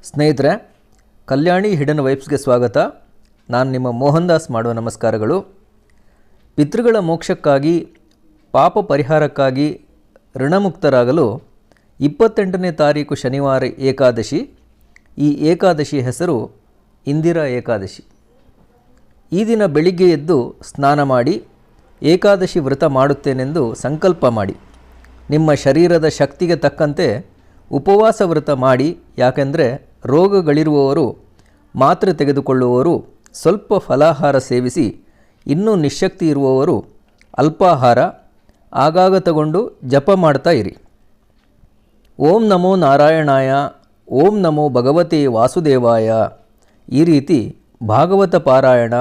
ಸ್ನೇಹಿತರೆ, ಕಲ್ಯಾಣಿ ಹಿಡನ್ ವೈಬ್ಸ್ಗೆ ಸ್ವಾಗತ. ನಾನು ನಿಮ್ಮ ಮೋಹನ್ ದಾಸ್ ಮಾಡುವ ನಮಸ್ಕಾರಗಳು. ಪಿತೃಗಳ ಮೋಕ್ಷಕ್ಕಾಗಿ, ಪಾಪ ಪರಿಹಾರಕ್ಕಾಗಿ ಋಣಮುಕ್ತರಾಗಲು 28ನೇ ತಾರೀಕು ಶನಿವಾರ ಏಕಾದಶಿ. ಈ ಏಕಾದಶಿ ಹೆಸರು ಇಂದಿರಾ ಏಕಾದಶಿ. ಈ ದಿನ ಬೆಳಿಗ್ಗೆ ಎದ್ದು ಸ್ನಾನ ಮಾಡಿ ಏಕಾದಶಿ ವ್ರತ ಮಾಡುತ್ತೇನೆಂದು ಸಂಕಲ್ಪ ಮಾಡಿ ನಿಮ್ಮ ಶರೀರದ ಶಕ್ತಿಗೆ ತಕ್ಕಂತೆ ಉಪವಾಸ ವ್ರತ ಮಾಡಿ. ಯಾಕೆಂದರೆ ರೋಗಗಳಿರುವವರು, ಮಾತ್ರೆ ತೆಗೆದುಕೊಳ್ಳುವವರು ಸ್ವಲ್ಪ ಫಲಾಹಾರ ಸೇವಿಸಿ, ಇನ್ನೂ ನಿಶ್ಶಕ್ತಿ ಇರುವವರು ಅಲ್ಪಾಹಾರ ಆಗಾಗ ತಗೊಂಡು ಜಪ ಮಾಡ್ತಾ ಇರಿ. ಓಂ ನಮೋ ನಾರಾಯಣಾಯ, ಓಂ ನಮೋ ಭಗವತೆ ವಾಸುದೇವಾಯ. ಈ ರೀತಿ ಭಾಗವತ ಪಾರಾಯಣ,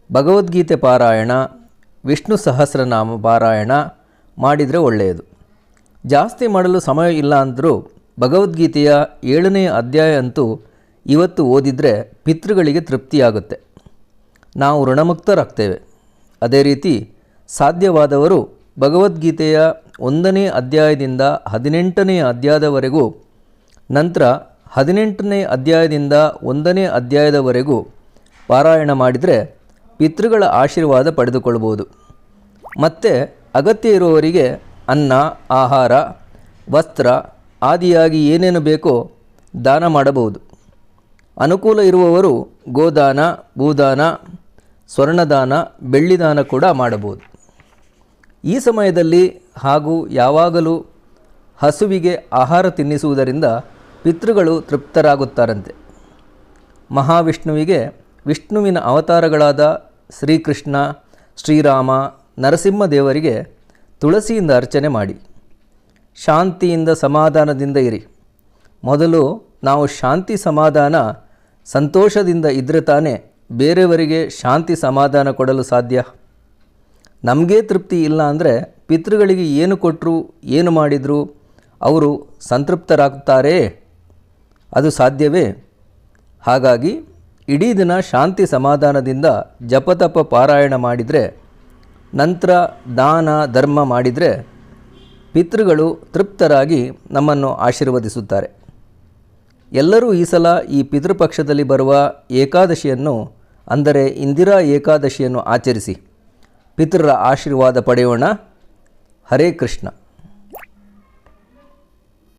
ಭಗವದ್ಗೀತೆ ಪಾರಾಯಣ, ವಿಷ್ಣು ಸಹಸ್ರನಾಮ ಪಾರಾಯಣ ಮಾಡಿದರೆ ಒಳ್ಳೆಯದು. ಜಾಸ್ತಿ ಮಾಡಲು ಸಮಯ ಇಲ್ಲ ಅಂದರೂ ಭಗವದ್ಗೀತೆಯ 7ನೇ ಅಧ್ಯಾಯ ಅಂತೂ ಇವತ್ತು ಓದಿದರೆ ಪಿತೃಗಳಿಗೆ ತೃಪ್ತಿಯಾಗುತ್ತೆ, ನಾವು ಋಣಮುಕ್ತರಾಗ್ತೇವೆ. ಅದೇ ರೀತಿ ಸಾಧ್ಯವಾದವರು ಭಗವದ್ಗೀತೆಯ 1ನೇ ಅಧ್ಯಾಯದಿಂದ 18ನೇ ಅಧ್ಯಾಯದವರೆಗೂ, ನಂತರ 18ನೇ ಅಧ್ಯಾಯದಿಂದ 1ನೇ ಅಧ್ಯಾಯದವರೆಗೂ ಪಾರಾಯಣ ಮಾಡಿದರೆ ಪಿತೃಗಳ ಆಶೀರ್ವಾದ ಪಡೆದುಕೊಳ್ಳಬಹುದು. ಮತ್ತು ಅಗತ್ಯ ಇರುವವರಿಗೆ ಅನ್ನ, ಆಹಾರ, ವಸ್ತ್ರ ಆದಿಯಾಗಿ ಏನೇನು ಬೇಕೋ ದಾನ ಮಾಡಬಹುದು. ಅನುಕೂಲ ಇರುವವರು ಗೋದಾನ, ಭೂದಾನ, ಸ್ವರ್ಣದಾನ, ಬೆಳ್ಳಿದಾನ ಕೂಡ ಮಾಡಬಹುದು. ಈ ಸಮಯದಲ್ಲಿ ಹಾಗೂ ಯಾವಾಗಲೂ ಹಸುವಿಗೆ ಆಹಾರ ತಿನ್ನಿಸುವುದರಿಂದ ಪಿತೃಗಳು ತೃಪ್ತರಾಗುತ್ತಾರಂತೆ. ಮಹಾವಿಷ್ಣುವಿಗೆ ವಿಷ್ಣುವಿನ ಅವತಾರಗಳಾದ ಶ್ರೀಕೃಷ್ಣ, ಶ್ರೀರಾಮ, ನರಸಿಂಹದೇವರಿಗೆ ತುಳಸಿಯಿಂದ ಅರ್ಚನೆ ಮಾಡಿ. ಶಾಂತಿಯಿಂದ ಸಮಾಧಾನದಿಂದ ಇರಿ. ಮೊದಲು ನಾವು ಶಾಂತಿ ಸಮಾಧಾನ ಸಂತೋಷದಿಂದ ಇದ್ದರೆ ತಾನೇ ಬೇರೆಯವರಿಗೆ ಶಾಂತಿ ಸಮಾಧಾನ ಕೊಡಲು ಸಾಧ್ಯ. ನಮಗೇ ತೃಪ್ತಿ ಇಲ್ಲ ಅಂದರೆ ಪಿತೃಗಳಿಗೆ ಏನು ಕೊಟ್ಟರು, ಏನು ಮಾಡಿದರೂ ಅವರು ಸಂತೃಪ್ತರಾಗುತ್ತಾರೆ? ಅದು ಸಾಧ್ಯವೇ? ಹಾಗಾಗಿ ಇಡೀ ದಿನ ಶಾಂತಿ ಸಮಾಧಾನದಿಂದ ಜಪತಪ ಪಾರಾಯಣ ಮಾಡಿದರೆ, ನಂತರ ದಾನ ಧರ್ಮ ಮಾಡಿದರೆ ಪಿತೃಗಳು ತೃಪ್ತರಾಗಿ ನಮ್ಮನ್ನು ಆಶೀರ್ವದಿಸುತ್ತಾರೆ. ಎಲ್ಲರೂ ಈ ಸಲ ಈ ಪಿತೃಪಕ್ಷದಲ್ಲಿ ಬರುವ ಏಕಾದಶಿಯನ್ನು, ಅಂದರೆ ಇಂದಿರಾ ಏಕಾದಶಿಯನ್ನು ಆಚರಿಸಿ ಪಿತೃರ ಆಶೀರ್ವಾದ ಪಡೆಯೋಣ. ಹರೇ ಕೃಷ್ಣ.